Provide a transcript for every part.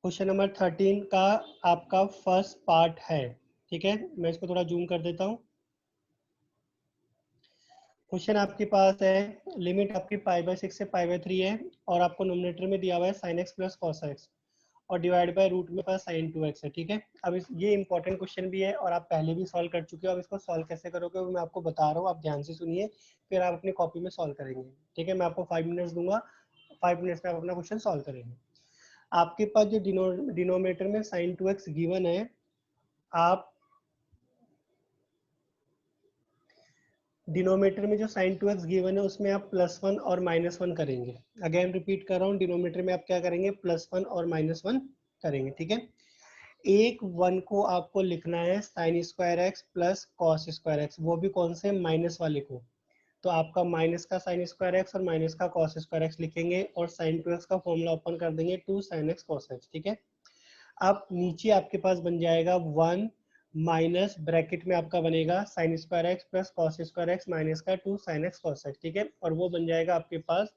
Question number 13 का आपका first part है, ठीक है। मैं इसको थोड़ा जूम कर देता हूँ। क्वेश्चन आपके पास है, लिमिट आपकी π/6 से π/3 है और आपको नोमिनेटर में दिया हुआ है sin x plus cos x और डिवाइड बाय रूट में पास sin 2x है, ठीक है। अब ये इंपॉर्टेंट क्वेश्चन भी है और आप पहले भी सॉल्व कर चुके हो। अब इसको सॉल्व कैसे करोगे वो मैं आपको बता रहा हूँ, आप ध्यान से सुनिए, फिर आप अपनी कॉपी में सॉल्व करेंगे, ठीक है। मैं आपको 5 मिनट्स दूंगा, 5 मिनट्स में आप अपना क्वेश्चन सॉल्व करेंगे। आपके पास जो डिनोमिनेटर में sin 2x गिवन है, आप डिनोमिनेटर में जो sin 2x गिवन है उसमें आप +1 और -1 करेंगे। अगेन रिपीट कर रहा हूँ, डिनोमिनेटर में आप क्या करेंगे, +1 और -1 करेंगे, ठीक है। एक 1 को आपको लिखना है sin² x प्लस cos²x, वो भी कौन से, माइनस वाले को। तो आपका माइनस का sin² x और माइनस का cos²x लिखेंगे और sin 2x का फॉर्मूला ओपन कर देंगे 2 sin x cos x, ठीक है। अब नीचे आपके पास बन जाएगा 1 माइनस ब्रैकेट में आपका बनेगा sin² x plus cos² x minus का 2 sin x cos x, ठीक है। और वो बन जाएगा आपके पास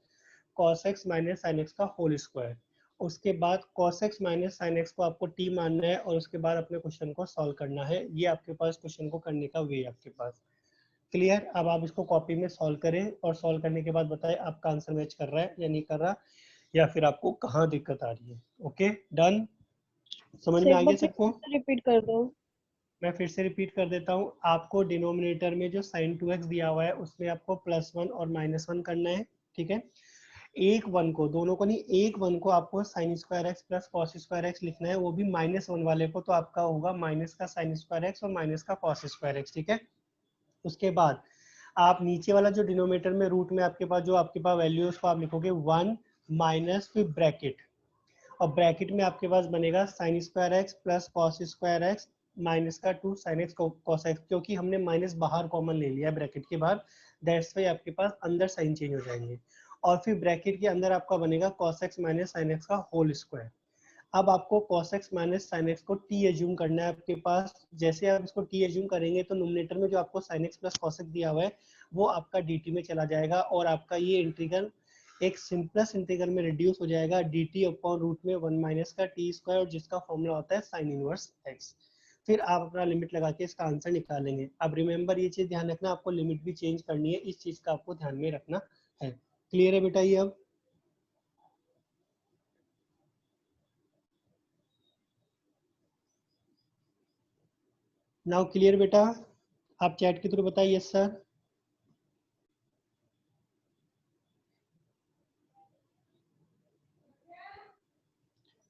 cos x minus sin x का होल स्क्वायर। उसके बाद cos x minus sin x को आपको t मानना है और उसके बाद अपने क्वेश्चन को सॉल्व करना है। ये आपके पास क्वेश्चन को करने का वे आपके पास क्लियर। अब आप इसको कॉपी में सॉल्व करें और सॉल्व करने के बाद बताएं आपका आंसर मैच कर रहा है या नहीं कर रहा, या फिर आपको कहाँ दिक्कत आ रही है। ओके डन, समझ में आ एक बार गया फिर सबको। से रिपीट कर दो। मैं फिर से रिपीट कर देता हूँ, आपको डिनोमिनेटर में जो sin 2x दिया हुआ है उसमें आपको +1 और -1 करना है, ठीक है। एक 1 को, दोनों को नहीं, एक 1 को आपको sin² x plus cos² x लिखना है, वो भी -1 वाले को, तो आपका होगा माइनस का sin² x और माइनस का cos²x, ठीक है। उसके बाद आप नीचे वाला जो डिनोमिनेटर में रूट में आपके पास जो आपके पास वैल्यू है उसको आप लिखोगे 1 माइनस फिर ब्रैकेट, और ब्रैकेट में आपके पास बनेगा sin² x plus cos² x minus का 2 sin x cos x, क्योंकि हमने माइनस बाहर कॉमन ले लिया है ब्रैकेट के बाहर, दैट्स वाई आपके पास अंदर साइन चेंज हो जाएंगे। और फिर ब्रैकेट के अंदर आपका बनेगा cos x minus sin x का होल स्क्वायर। अब आपको cos x minus sin x को t एज्यूम करना है आपके पास। जैसे आप इसको t एज्यूम करेंगे तो नोमिनेटर में जो आपको sin x plus cos x दिया हुआ है वो आपका dt में चला जाएगा और आपका ये इंटीग्रल एक सिंपलेस्ट इंटीग्रल में रिड्यूस हो जाएगा dt अपॉन रूट में 1 माइनस का t स्क्वायर, और जिसका फॉर्मूला होता है sin इनवर्स x। फिर आप अपना लिमिट लगा के इसका आंसर निकालेंगे। अब रिमेंबर ये चीज ध्यान रखना, आपको लिमिट भी चेंज करनी है, इस चीज का आपको ध्यान में रखना है। क्लियर है बेटा ये? अब नाउ क्लियर बेटा, आप चैट के थ्रू बताइए यस सर।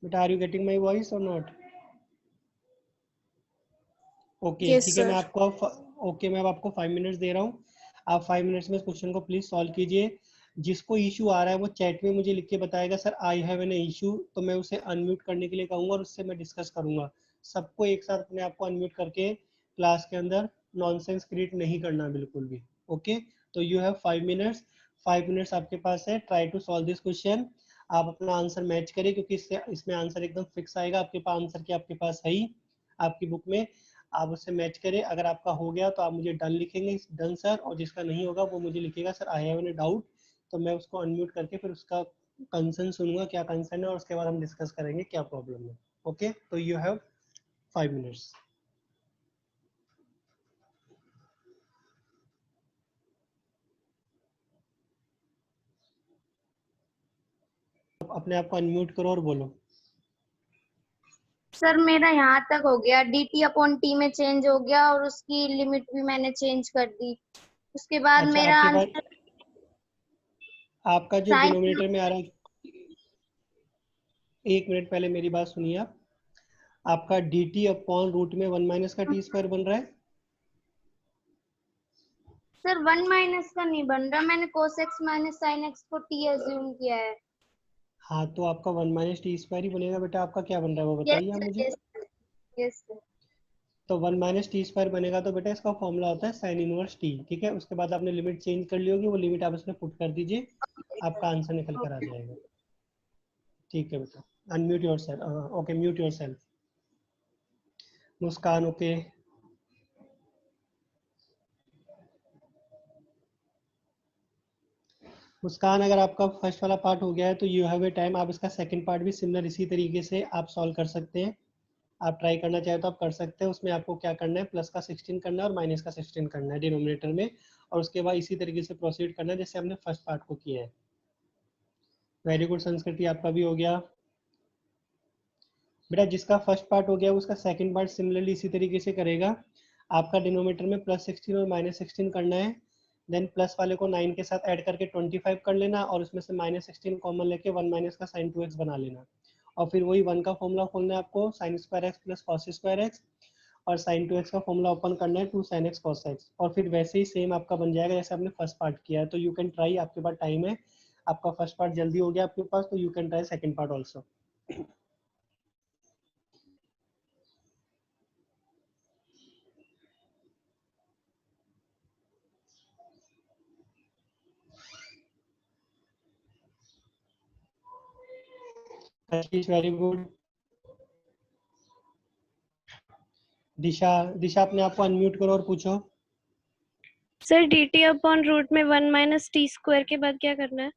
बेटा are you getting my voice or not? Okay yes ठीक है, मैं सर। आपको ओके मैं अब आपको 5 मिनट्स दे रहा हूँ। आप 5 मिनट्स में इस क्वेश्चन को प्लीज सॉल्व कीजिए। जिसको इशू आ रहा है वो चैट में मुझे लिख के बताएगा sir I have an issue, तो मैं उसे अनम्यूट करने के लिए कहूँगा और उससे मैं डिस्कस करूंगा। सबको एक साथ अपने आप को अनम्यूट करके क्लास के अंदर नॉनसेंस क्रिएट नहीं करना बिल्कुल भी। ओके, तो यू हैव 5 मिनट्स, 5 मिनट्स आपके पास है। Try to solve this question. आप अपना आंसर मैच करें क्योंकि इससे इसमें आंसर एकदम फिक्स आएगा। आपके पास आंसर की आपके पास है ही आपकी बुक में, आप उससे मैच करें। अगर आपका हो गया तो आप मुझे डन लिखेंगे, डन सर, और जिसका नहीं होगा वो मुझे लिखेगा sir I have an doubt, तो मैं उसको अनम्यूट करके फिर उसका कंसर्न सुनूंगा क्या कंसर्न है और उसके बाद हम डिस्कस करेंगे क्या प्रॉब्लम है। ओके, तो यू हैव 5 मिनट्स। अपने आप को अनम्यूट करो और बोलो। सर मेरा यहाँ तक हो गया, dt अपॉन t में चेंज हो गया और उसकी लिमिट भी मैंने चेंज कर दी। उसके बाद अच्छा, मेरा आपके पास आंसर आपका जो साइन। डिनोमिनेटर में आ रहा है, एक मिनट पहले मेरी बात सुनिए आप। आपका डी टी अपॉन रूट में 1 माइनस का टी स्क्वायर बन रहा है। सर 1 माइनस का नहीं बन रहा, मैंने cos x minus sin x को t एज्यूम किया है। हाँ, तो आपका 1 माइनस टी स्क्वायर ही बनेगा बेटा। आपका क्या बन रहा है वो यस बताइए आप सर, मुझे। Yes sir, yes sir. तो 1 माइनस टी स्क्वायर बनेगा तो बेटा इसका फॉर्मूला होता है साइन इनवर्स टी, ठीक है। उसके बाद आपने लिमिट चेंज कर ली होगी, वो लिमिट आप इसमें पुट कर दीजिए, आपका आंसर निकल कर आ जाएगा। ठीक है बेटा, unmute yourself, okay mute yourself. Muskan okay. Muskan, अगर आपका फर्स्ट वाला पार्ट हो गया है तो यू हैव ए टाइम, आप इसका सेकंड पार्ट भी सिमिलर इसी तरीके से आप सॉल्व कर सकते हैं। आप ट्राई करना चाहे तो आप कर सकते हैं। उसमें आपको क्या करना है, प्लस का 16 करना है और माइनस का 16 करना है डिनोमिनेटर में, और उसके बाद इसी तरीके से प्रोसीड करना है जैसे हमने फर्स्ट पार्ट को किया है। वेरी गुड संस्कृति, आपका भी हो गया। बेटा जिसका फर्स्ट पार्ट हो गया उसका सेकंड पार्ट सिमिलरली इसी तरीके से करेगा। आपका डिनोमिनेटर में +16 और -16 करना है, देन प्लस वाले को 9 के साथ ऐड करके 25 कर लेना, और उसमें से -16 कॉमन लेके 1 माइनस का sin 2x बना लेना, और फिर वही 1 का फॉर्मूला खोलना है आपको, sin square x plus cos square x, और sin 2x का फॉर्मूला ओपन करना है 2 sin x cos x, और फिर वैसे ही सेम आपका बन जाएगा जैसे आपने फर्स्ट पार्ट किया है। तो यू कैन ट्राई, आपके पास टाइम है, आपका फर्स्ट पार्ट जल्दी हो गया आपके पास, तो you can try second part also. Very good. Disha, Disha अपने आप को अनम्यूट करो और पूछो। सर dt अपॉन रूट में 1 माइनस टी स्क्वायर के बाद क्या करना है?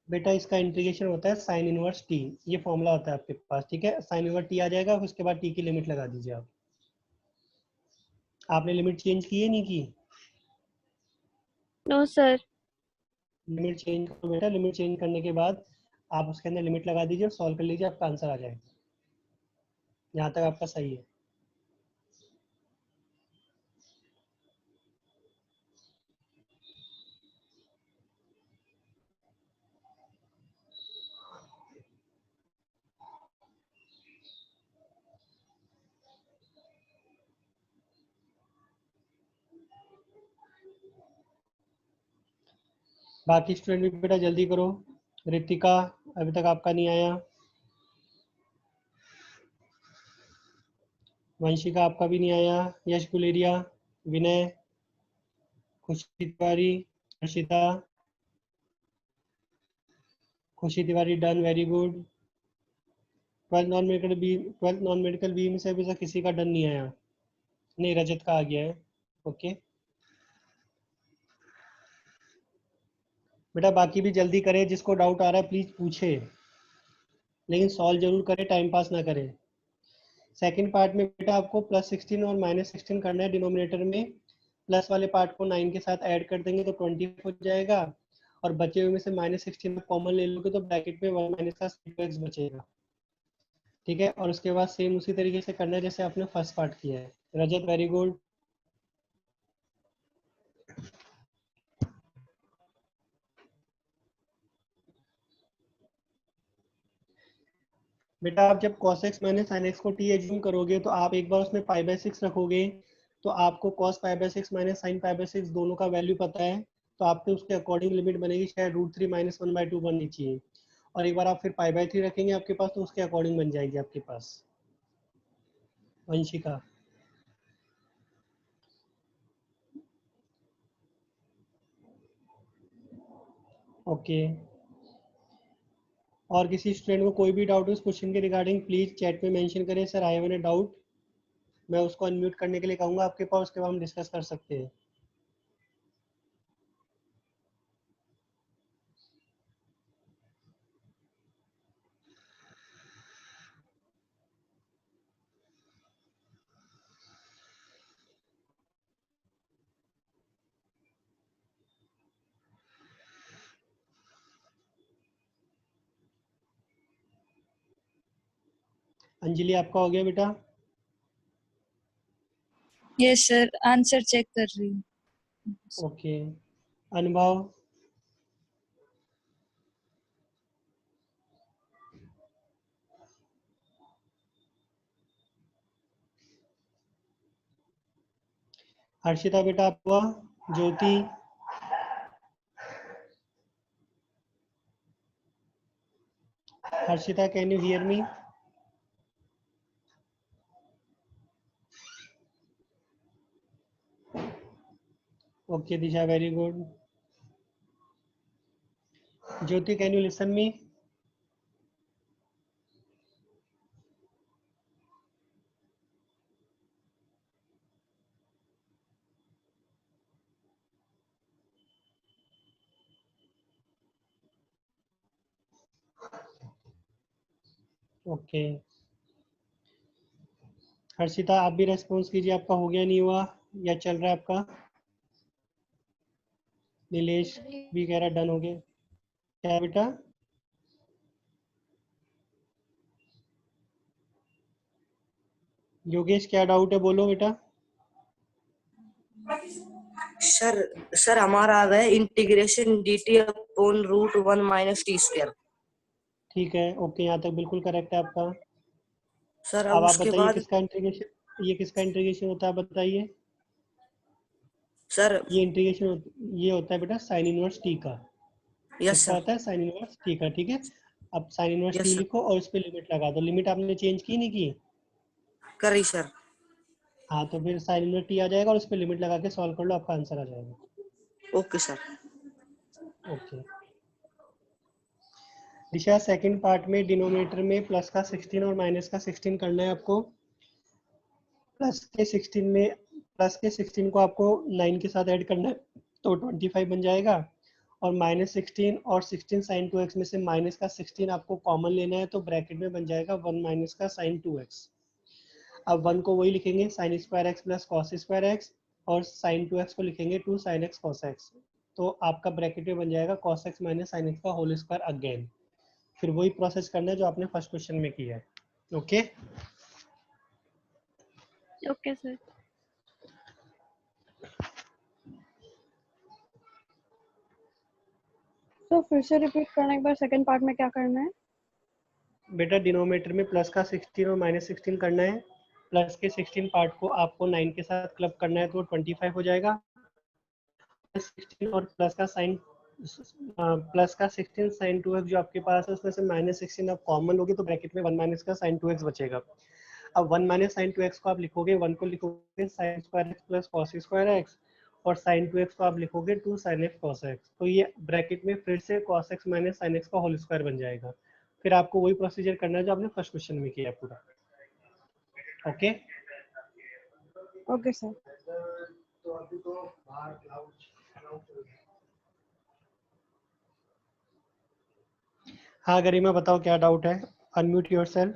बेटा इसका इंटीग्रेशन होता है साइन इनवर्स टी, ये फॉर्मूला होता है आपके पास, ठीक है। साइन इनवर्स टी आ जाएगा, उसके बाद टी की लिमिट लगा दीजिए आप। आपने लिमिट चेंज की है नहीं की? No sir. लिमिट चेंज करो बेटा, लिमिट चेंज करने के बाद आप उसके अंदर लिमिट लगा दीजिए और सॉल्व कर लीजिए, आपका आंसर आ जाएगा। यहाँ तक आपका सही है। बाकी स्टूडेंट भी बेटा जल्दी करो। रितिका, अभी तक आपका नहीं आया। वंशिका, आपका भी नहीं आया। यश गुलेरिया, विनय, खुशी Tiwari, Harshita, Khushi Tiwari done, very good. 12th non medical B में से अभी तक किसी का डन नहीं आया? नहीं, रजत का आ गया है। ओके बेटा, बाकी भी जल्दी करें, जिसको डाउट आ रहा है प्लीज पूछे, लेकिन सॉल्व जरूर करें, टाइम पास ना करें। सेकंड पार्ट में बेटा आपको +16 और -16 करना है डिनोमिनेटर में, प्लस वाले पार्ट को 9 के साथ ऐड कर देंगे तो 20 हो जाएगा, और बचे हुए में से -16 कॉमन ले लोगे तो ब्रैकेट में 1 माइनस का x बचेगा, ठीक है। और उसके बाद सेम उसी तरीके से करना है जैसे आपने फर्स्ट पार्ट किया है। रजत, वेरी गुड। बेटा आप जब cos x minus sin x को t एज्यूम करोगे तो आप एक बार उसमें π/6 रखोगे, तो आपको cos π/6 माइनस sin π/6 दोनों का वैल्यू पता है, तो आपके उसके अकॉर्डिंग लिमिट बनेगी, शायद √3 - 1/2 बननी चाहिए, और एक बार आप फिर π/3 रखेंगे आपके पास तो उसके अकॉर्डिंग बन जाएगी आपके पास। वंशिका, ओके। और किसी स्टूडेंट को कोई भी डाउट हो इस क्वेश्चन के रिगार्डिंग प्लीज चैट में मेंशन करें, sir I have an doubt, मैं उसको अनम्यूट करने के लिए कहूँगा आपके पास, उसके बाद हम डिस्कस कर सकते हैं। अंजलि, आपका हो गया बेटा? यस सर, आंसर चेक कर रही हूँ। ओके। अनुभव, हर्षिता बेटा आपका? Jyoti, Harshita can you hear me? Okay Disha, very good. Jyoti, can you listen me? Okay, Harshita आप भी रेस्पॉन्स कीजिए, आपका हो गया नहीं हुआ या चल रहा है आपका? नीलेश भी कह रहा डन हो गया। क्या बेटा? योगेश क्या डाउट है, बोलो बेटा। सर सर हमारा आ गया integration dt upon root 1 minus T square. ठीक है, ओके, यहाँ तक बिल्कुल करेक्ट है आपका। सर अब अब आप उसके बताइए बाद किसका इंटीग्रेशन, ये किसका इंटीग्रेशन होता है, आप बताइए। सर ये इंटीग्रेशन ये होता है बेटा साइन इनवर्स टी का। यस किसका सर होता है? साइन इनवर्स टी का, ठीक है। अब sine inverse T yes sir लिखो और उस पर लिमिट लगा दो। लिमिट आपने चेंज की नहीं की? करी सर। हाँ, तो फिर साइन इनवर्स टी आ जाएगा और उस पर लिमिट लगा के सॉल्व कर लो, आपका आंसर आ जाएगा। Okay sir. ओके दिशा, सेकंड पार्ट में डिनोमिनेटर में प्लस का 16 और माइनस का 16 करना है आपको। प्लस के 16 को आपको 9 के साथ ऐड करना है तो 25 बन जाएगा। और -16 और 16 sin 2x में से माइनस का 16 आपको कॉमन लेना है तो ब्रैकेट में बन जाएगा 1 माइनस का sin 2x। अब 1 को वही लिखेंगे sin square x plus cos square x, और sin 2x को लिखेंगे 2 sin x cos x। तो आपका ब्रैकेट में बन जाएगा cos x minus sin x का होल स्क्वायर अगेन। फिर वही प्रोसेस करना है जो आपने फर्स्ट क्वेश्चन में किया है। Okay okay sir. तो फिर से रिपीट करना एक बार, सेकंड पार्ट में क्या करना है? बेटा डिनोमिनेटर में प्लस का 16 और माइनस 16 करना है। प्लस के 16 पार्ट को आपको 9 के साथ क्लब करना है तो 25 हो जाएगा। 16 और प्लस का 16 sin 2x जो आपके पास है उसमें से -16 आप कॉमन लोगे तो ब्रैकेट में 1 माइनस का sin 2x बचेगा। अब 1 माइनस sin 2x को आप लिखोगे, 1 को लिखोगे sin square x plus cos square x, और sin 2x को आप लिखोगे 2 sin x cos x। तो ये ब्रैकेट में फिर से cos x minus sin x का होल स्क्वायर बन जाएगा। फिर आपको वही प्रोसीजर करना है जो आपने फर्स्ट क्वेश्चन में किया पूरा। Okay okay sir. हाँ गरिमा बताओ क्या डाउट है, अनम्यूट योरसेल्फ।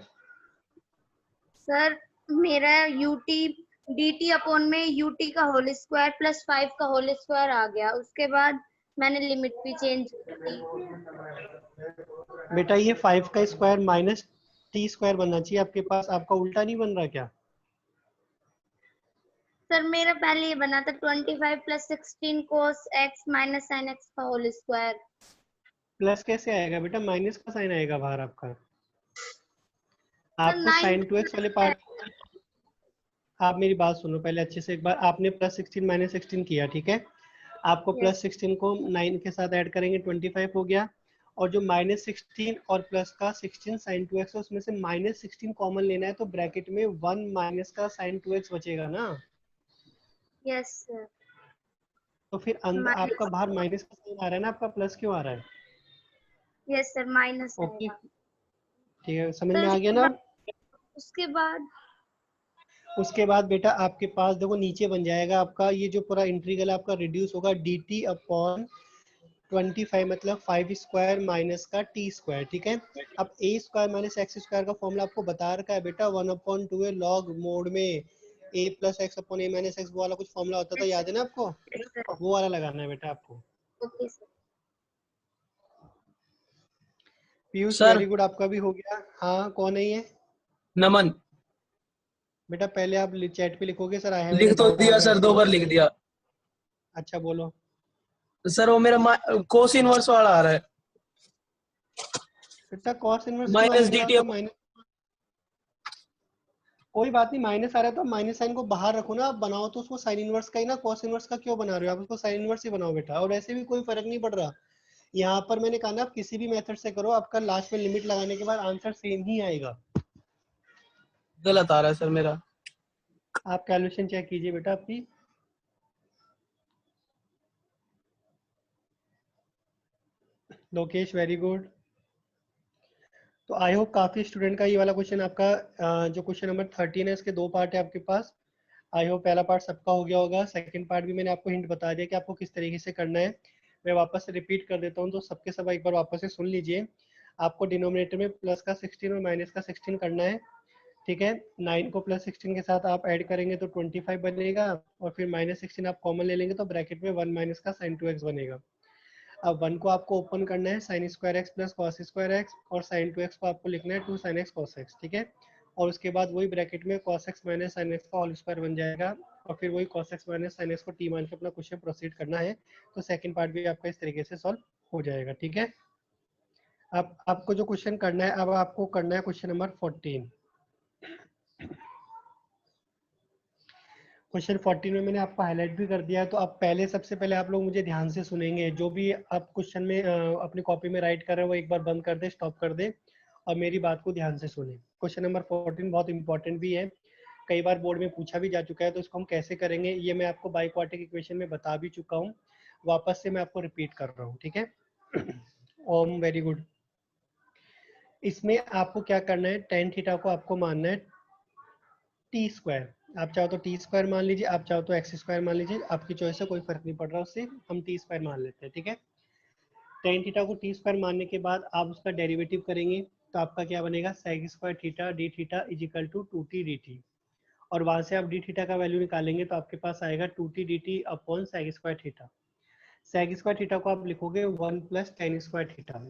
सर मेरा यूटी dt अपॉन में यूटी का होल स्क्वायर प्लस 5 का होल स्क्वायर आ गया, उसके बाद मैंने लिमिट भी चेंज कर दी। बेटा ये 5 का स्क्वायर माइनस टी स्क्वायर बनना चाहिए आपके पास, आपका उल्टा नहीं बन रहा क्या? सर मेरा पहले ये बना था 25 plus 16 cos x minus sin x का होल स्क्वायर। प्लस कैसे आएगा बेटा, माइनस का साइन आएगा बाहर आपका। सर आपको 9 साइन 2x वाले पार्ट, आप मेरी बात सुनो पहले अच्छे से एक बार। आपने प्लस 16 माइनस 16 किया, ठीक है। आपको प्लस 16 को 9 के साथ ऐड करेंगे 25 हो गया। और जो -16 और प्लस का 16 sin 2x है उसमें से -16 कॉमन लेना है तो ब्रैकेट में 1 माइनस का sin 2x बचेगा ना। Yes sir. तो फिर अंदर आपका बाहर माइनस का साइन आ रहा है ना, आपका प्लस क्यों आ रहा है? यस सर माइनस ओके आएगा। ठीक है, समझ में सर आ गया ना। उसके बाद बेटा आपके पास देखो नीचे बन जाएगा आपका ये जो पूरा इंटीग्रल आपका रिड्यूस होगा dt अपॉन 25 मतलब 5 स्क्वायर माइनस का टी स्क्वायर, ठीक है। अब a square minus x square का फॉर्मूला आपको बता रखा है बेटा 1/2 है लॉग मोड में a plus x upon a minus x, वो वाला कुछ फॉर्मूला होता था, याद है ना आपको? वो वाला लगाना है बेटा आपको। Okay sir. Piyush sir very good, आपका भी हो गया। हाँ कौन है ये? नमन बेटा पहले आप चैट पे लिखोगे सर आई हैव लिख एन तो डाउट दिया ऑन सर, 2 बार रेस्पॉन्स। लिख दिया। अच्छा बोलो। सर वो मेरा कोस इनवर्स वाला आ रहा है, बेटा कॉस इनवर्स क्यों माइनस आएगा, dt तो माइनस, कोई बात नहीं, माइनस आ रहा है तो माइनस साइन को बाहर रखो ना, आप बनाओ तो उसको साइन इनवर्स का ही ना, कॉस इनवर्स का क्यों बना रहे हो आप, उसको साइन इनवर्स ही बनाओ बेटा। और वैसे भी कोई फर्क नहीं पड़ रहा यहाँ पर, मैंने कहा ना आप किसी भी मेथड से करो आपका लास्ट में लिमिट लगाने के बाद आंसर सेम ही आएगा। गलत आ रहा है सर मेरा। आप कैलकुलेशन चेक कीजिए बेटा आपकी। Lokesh very good. तो आई होप काफी स्टूडेंट का ये वाला क्वेश्चन आपका जो क्वेश्चन नंबर 13 है इसके दो पार्ट है आपके पास। आई होप पहला पार्ट सबका हो गया होगा, सेकंड पार्ट भी मैंने आपको हिंट बता दिया कि आपको किस तरीके से करना है। मैं वापस से रिपीट कर देता हूँ तो सबके सब एक बार वापस से सुन लीजिए। आपको डिनोमिनेटर में प्लस का 16 और माइनस का 16 करना है, ठीक है। 9 को प्लस 16 के साथ आप ऐड करेंगे तो 25 बनेगा, और फिर माइनस 16 आप कॉमन ले लेंगे तो ब्रैकेट में 1 माइनस का sin 2x बनेगा। अब 1 को आपको ओपन करना है sin square x plus cos square x, और sin 2x को आपको लिखना है 2 sin x cos x, ठीक है। और उसके बाद वही ब्रैकेट में cos x minus sin x का होल स्क्वायर बन जाएगा, और फिर वही cos x minus sin x को t मान के अपना क्वेश्चन प्रोसीड करना है। तो सेकंड पार्ट भी आपका इस तरीके से सॉल्व हो जाएगा, ठीक है। अब आपको जो क्वेश्चन करना है, अब आपको करना है क्वेश्चन नंबर 14। क्वेश्चन 14 में मैंने आपको हाईलाइट भी कर दिया है, तो अब पहले सबसे पहले आप लोग मुझे ध्यान से सुनेंगे। जो भी आप क्वेश्चन में अपनी कॉपी में राइट कर रहे हैं वो एक बार बंद कर दे, स्टॉप कर दे, और मेरी बात को ध्यान से सुने। क्वेश्चन नंबर 14 बहुत इंपॉर्टेंट भी है, कई बार बोर्ड में पूछा भी जा चुका है। तो इसको हम कैसे करेंगे ये मैं आपको बाई क्वाड्रेटिक इक्वेशन में बता भी चुका हूँ, वापस से मैं आपको रिपीट कर रहा हूँ, ठीक है। ओम वेरी गुड। इसमें आपको क्या करना है, tan थीटा को आपको मानना है टी स्क्वायर। आप चाहो तो टी स्क्वायर मान लीजिए, आप चाहो तो एक्स स्क्वायर मान लीजिए, आपकी चॉइस है, कोई फर्क नहीं पड़ रहा उससे। हम टी स्क्वायर मान लेते हैं, ठीक है। tan थीटा को टी स्क्वायर मानने के बाद आप उसका डेरिवेटिव करेंगे तो आपका क्या बनेगा, sec square theta D theta is equal to 2t dt, और वहां से आप डी थीटा का वैल्यू निकालेंगे तो आपके पास आएगा 2t dt upon sec square theta. sec square theta को आप लिखोगे 1 प्लस tan स्क्वायर थीटा,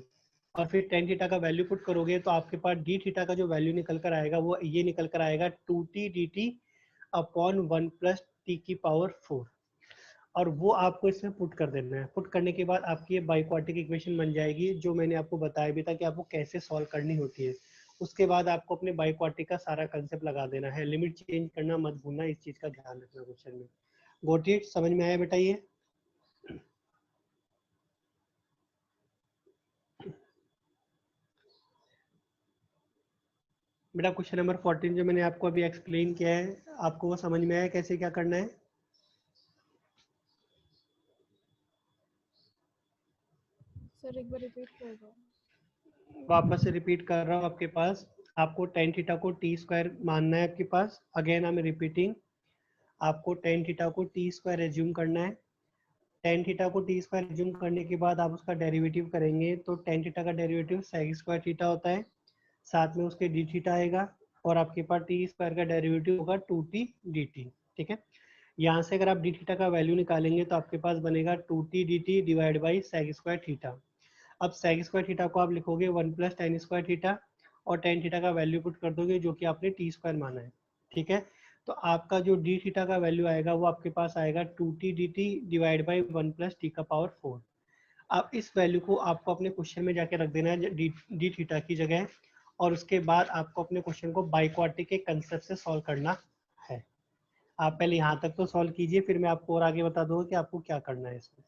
और फिर tan थीटा का वैल्यू पुट करोगे तो आपके पास डी थीटा का जो वैल्यू निकल कर आएगा वो ये निकल कर आएगा 2t dt upon 1 plus T की पावर 4, और वो आपको इसमें पुट कर देना है। पुट करने के बाद आपकी ये बाई क्वाड्रेटिक इक्वेशन बन जाएगी, जो मैंने आपको बताया भी था कि आपको कैसे सॉल्व करनी होती है। उसके बाद आपको अपने बाई क्वाड्रेटिक का सारा कंसेप्ट लगा देना है, लिमिट चेंज करना मत भूलना, इस चीज का ध्यान रखना क्वेश्चन में। Got it? समझ में आया बेटा ये? बेटा क्वेश्चन नंबर 14 जो मैंने आपको अभी एक्सप्लेन किया है, आपको वो समझ में आया कैसे क्या करना है? सर एक बार रिपीट कर दो। वापस से रिपीट कर रहा हूँ आपके पास, आपको tan थीटा को टी स्क्वायर मानना है आपके पास। अगेन आई एम रिपीटिंग, आपको tan थीटा को टी स्क्वायर एज्यूम करना है। tan थीटा को टी स्क्वायर एज्यूम करने के बाद आप उसका डेरिवेटिव करेंगे तो tan थीटा का डेरिवेटिव sec स्क्वायर थीटा होता है, साथ में उसके डी थीटा आएगा, और आपके पास टी स्क्वायर का डेरिवेटिव होगा 2t dt, ठीक है। यहाँ से अगर आप डी थीटा का वैल्यू निकालेंगे तो आपके पास बनेगा 2t dt divide by sec square theta. अब sec स्क्वायर थीटा को आप लिखोगे 1 प्लस tan स्क्वायर थीटा, और tan थीटा का वैल्यू पुट कर दोगे जो कि आपने टी स्क्वायर माना है, ठीक है। तो आपका जो डी थीटा का वैल्यू आएगा वो आपके पास आएगा 2t dt divide by 1 plus T का पावर 4। अब इस वैल्यू को आपको अपने क्वेश्चन में जाके रख देना है डी थीटा की जगह, और उसके बाद आपको अपने क्वेश्चन को बाई क्वाड्रेटिक के कंसेप्ट से सॉल्व करना है। आप पहले यहाँ तक तो सॉल्व कीजिए, फिर मैं आपको और आगे बता दूंगा कि आपको क्या करना है इसमें।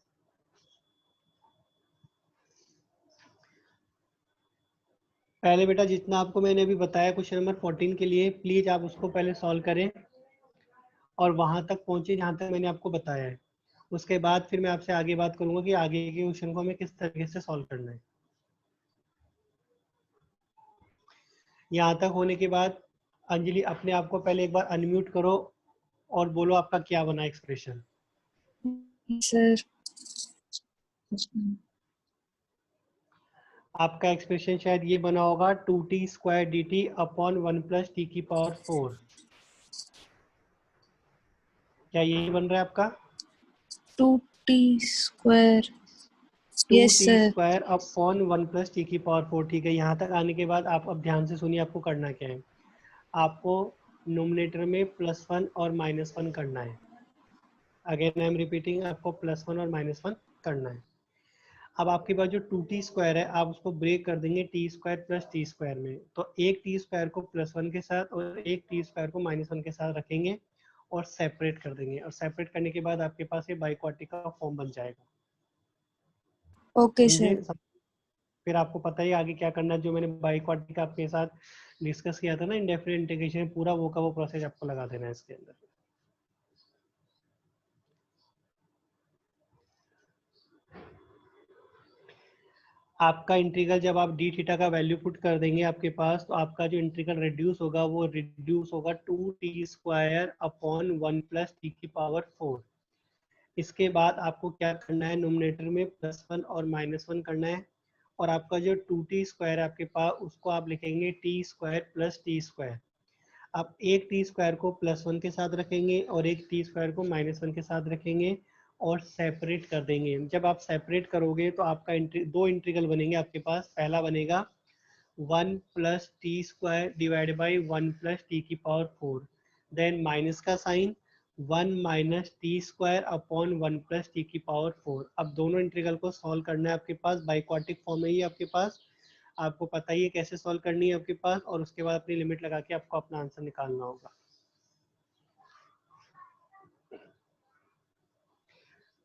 पहले बेटा जितना आपको मैंने अभी बताया क्वेश्चन नंबर 14 के लिए, प्लीज आप उसको पहले सॉल्व करें और वहां तक पहुंचे जहां तक मैंने आपको बताया है। उसके बाद फिर मैं आपसे आगे बात करूंगा कि आगे के क्वेश्चन को हमें किस तरीके से सॉल्व करना है। यहाँ तक होने के बाद अंजलि अपने आप को पहले एक बार अनम्यूट करो और बोलो आपका क्या बना एक्सप्रेशन। सर आपका एक्सप्रेशन शायद ये बना होगा 2t square dt upon 1 plus T की पावर 4। क्या यही बन रहा है आपका? 2t square. 2t yes sir. Square upon 1 plus T की पावर 4, ठीक है। यहाँ तक आने के बाद आप अब ध्यान से सुनिए आपको करना क्या है। आपको नोमिनेटर में +1 और -1 करना है। अगेन आई एम रिपीटिंग, आपको +1 और -1 करना है। अब आपके पास जो 2t स्क्वायर है आप उसको ब्रेक कर देंगे t square plus t square में, तो एक t स्क्वायर को +1 के साथ और एक t स्क्वायर को -1 के साथ रखेंगे और सेपरेट कर देंगे, और सेपरेट करने के बाद आपके पास ये बाई क्वाड्रेटिक का फॉर्म बन जाएगा। ओके समझे? सर। फिर आपको पता ही आगे क्या करना है। जो मैंने बाई क्वाड्रेटिक आपके साथ डिस्कस किया था ना इंडेफिनिट इंटीग्रेशन, पूरा वो का वो प्रोसेस आपको लगा देना है इसके अंदर। आपका इंटीग्रल जब आप डी थीटा का वैल्यू पुट कर देंगे आपके पास, तो आपका जो इंटीग्रल रिड्यूस होगा वो रिड्यूस होगा 2t square upon 1 plus T की पावर 4। इसके बाद आपको क्या करना है, नोमिनेटर में +1 और -1 करना है, और आपका जो 2t² है आपके पास, उसको आप लिखेंगे t² प्लस t²। आप एक t² को +1 के साथ रखेंगे और एक t² को -1 के साथ रखेंगे और सेपरेट कर देंगे। जब आप सेपरेट करोगे तो आपका दो इंटीग्रल बनेंगे आपके पास। पहला बनेगा 1 + t² divide by 1 + t⁴, then minus का साइन 1 - t² अपॉन 1 + t⁴। अब दोनों इंटीग्रल को सॉल्व करना है आपके पास, बाइक्वाटिक फॉर्म में ही आपके पास। आपको पता ही है कैसे सॉल्व करनी है आपके पास, और उसके बाद अपनी लिमिट लगा के आपको अपना आंसर निकालना होगा।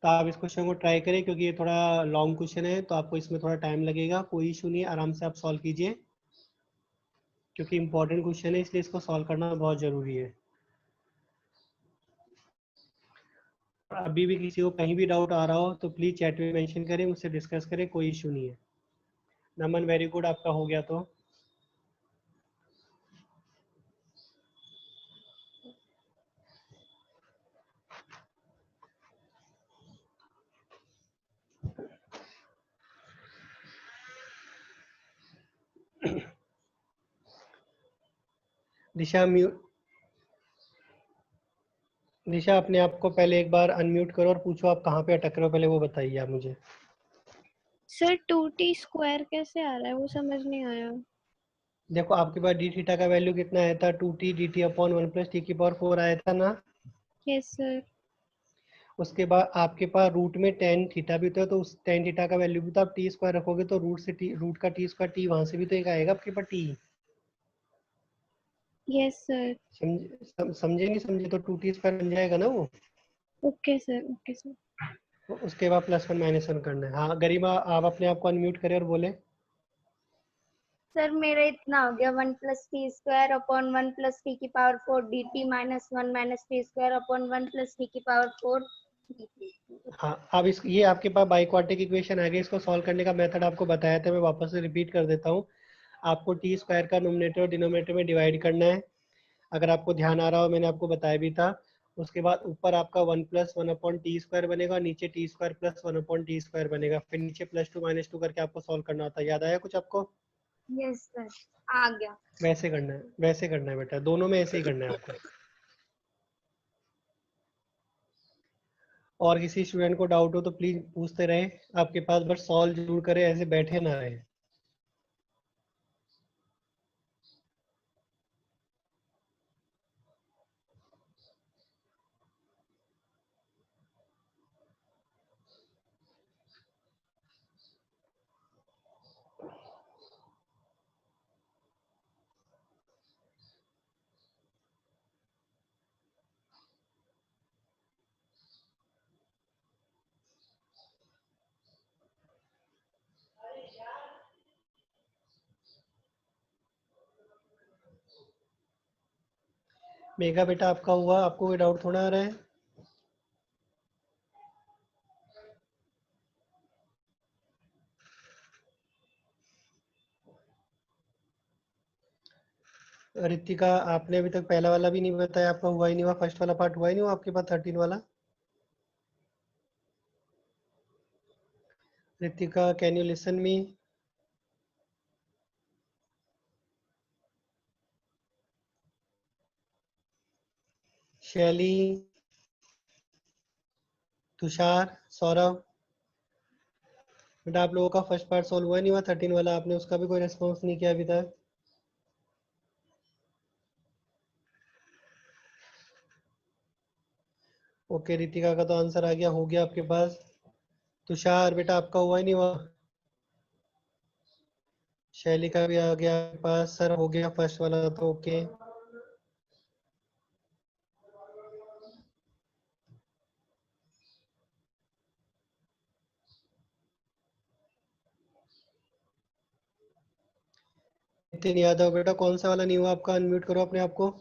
तो आप इस क्वेश्चन को ट्राई करें, क्योंकि ये थोड़ा लॉन्ग क्वेश्चन है तो आपको इसमें थोड़ा टाइम लगेगा। कोई इशू नहीं है, आराम से आप सॉल्व कीजिए, क्योंकि इंपॉर्टेंट क्वेश्चन है इसलिए इसको सॉल्व करना बहुत जरूरी है। अभी भी किसी को कहीं भी डाउट आ रहा हो तो प्लीज चैट में मेंशन करें, मुझसे डिस्कस करें, कोई इशू नहीं है। नमन वेरी गुड, आपका हो गया तो। दिशा दिशा अपने आप को पहले एक बार अनम्यूट करो और पूछो आप कहाँ पे अटक रहे हो, पहले वो बताइए आप मुझे। सर 2t² कैसे आ रहा है, वो समझ नहीं आया। देखो आपके पास डी थीटा का वैल्यू कितना आया था, 2t dt अपॉन 1 + t⁴ आया था ना। Yes sir. उसके बाद आपके पास रूट में tan थीटा भी तो उस tan थीटा का वैल्यू भी तो आप t² रखोगे तो रूट का t² t वहां से भी तो एक आएगा आपके पास t। Yes sir. समझे नहीं समझे तो 2t² बन जाएगा ना वो। Okay sir, okay sir. तो उसके बाद +1 -1 करना है। हाँ गरिमा, आप अपने आप को अनम्यूट करें और बोले। सर मेरा इतना हो गया 1 + t² upon 1 + t⁴ dt -1 - t² upon 1 + t⁴ dt। हाँ, अब इस ये आपके पास बाइक्वार्टिक इक्वेशन आ गई। इसको सॉल्व करने का मेथड आपको बताया था, मैं वापस से रिपीट कर देता हूँ। आपको t² का नोमिनेटर और डिनोमिनेटर में डिवाइड करना है, अगर आपको ध्यान आ रहा हो, मैंने आपको बताया भी था। उसके बाद ऊपर आपका 1 + 1 अपॉन t² बनेगा और नीचे t² + 1 अपॉन t² बनेगा। फिर नीचे +2 - 2 करके आपको सॉल्व करना होता है। याद आया कुछ आपको? यस सर, आ गया। वैसे करना है, वैसे करना है बेटा, दोनों में ऐसे ही करना है आपको। और किसी स्टूडेंट को डाउट हो तो प्लीज पूछते रहे, आपके पास बस सॉल्व जरूर करें, ऐसे बैठे ना रहे। मेगा बेटा आपका हुआ, आपको कोई डाउट थोड़ा आ रहा है? रितिका, आपने अभी तक पहला वाला भी नहीं बताया, आपका हुआ ही नहीं हुआ, फर्स्ट वाला पार्ट हुआ ही नहीं हुआ आपके पास 13 वाला। रितिका, कैन यू लिसन मी? शैली, तुषार, सौरभ, बेटा आप लोगों का फर्स्ट पार्ट सॉल्व हुआ नहीं हुआ 13 वाला? आपने उसका भी कोई रेस्पॉन्स नहीं किया अभी तक। ओके, रितिका का तो आंसर आ गया, हो गया आपके पास। तुषार बेटा आपका हुआ ही नहीं हुआ। शैली का भी आ गया आपके पास। सर हो गया फर्स्ट वाला तो ओके। नितिन यादव बेटा कौन सा वाला नहीं हुआ आपका? अनम्यूट करो अपने आप को।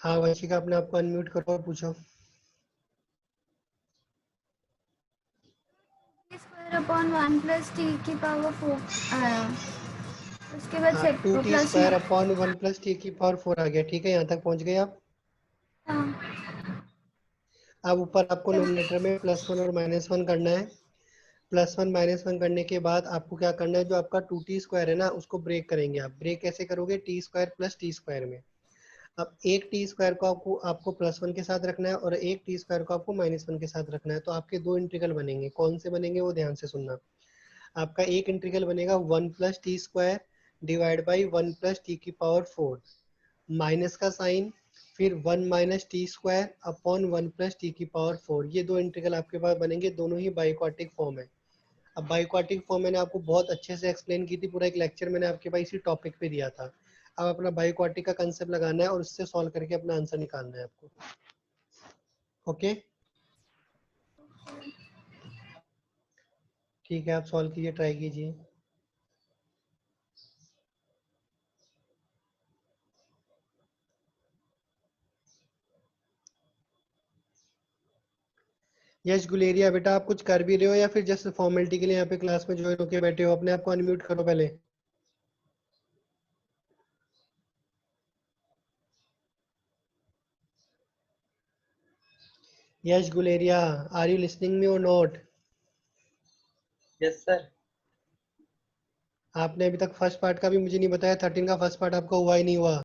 हाँ वंशिका, अपने आप को अनम्यूट करो और पूछो। स्क्वायर अपॉन 1 प्लस टी की पावर 4 आया, उसके बाद हाँ, 2t plus square upon 1 plus T की पावर 4 आ गया। ठीक है, यहाँ तक पहुँच गए आप। अब ऊपर आपको नोमिनेटर में +1 और -1 करना है। +1 -1 करने के बाद आपको क्या करना है, जो आपका 2t स्क्वायर है ना, उसको ब्रेक करेंगे आप। ब्रेक कैसे करोगे, T square plus T square में। अब एक टी स्क्वायर को आपको +1 के साथ रखना है और एक टी स्क्वायर को आपको -1 के साथ रखना है। तो आपके दो इंटीग्रल बनेंगे। कौन से बनेंगे वो ध्यान से सुनना। आपका एक इंटीग्रल बनेगा 1 plus T square divide by 1 plus T की पावर 4, माइनस का साइन, फिर 1 minus T square upon 1 plus T की पावर 4। ये दो इंटीग्रल आपके पास बनेंगे, दोनों ही बाइक्वाटिक फॉर्म है। अब बाइक्वाटिक फॉर्म मैंने आपको बहुत अच्छे से एक्सप्लेन की थी, पूरा एक लेक्चर मैंने आपके पास इसी टॉपिक पे दिया था। अब अपना बाइक्वाटिक का कंसेप्ट लगाना है और उससे सॉल्व करके अपना आंसर निकालना है आपको। ओके, ठीक है, आप सॉल्व कीजिए, ट्राई कीजिए। यश गुलेरिया, बेटा आप कुछ कर भी रहे हो या फिर जस्ट फॉर्मेलिटी के लिए यहाँ पे क्लास में ज्वाइन होके बैठे हो? अपने आप को अनम्यूट करो पहले। Yash Guleria, are you listening me और नॉट? Yes sir. आपने अभी तक फर्स्ट पार्ट का भी मुझे नहीं बताया, 13 का फर्स्ट पार्ट आपका हुआ ही नहीं हुआ।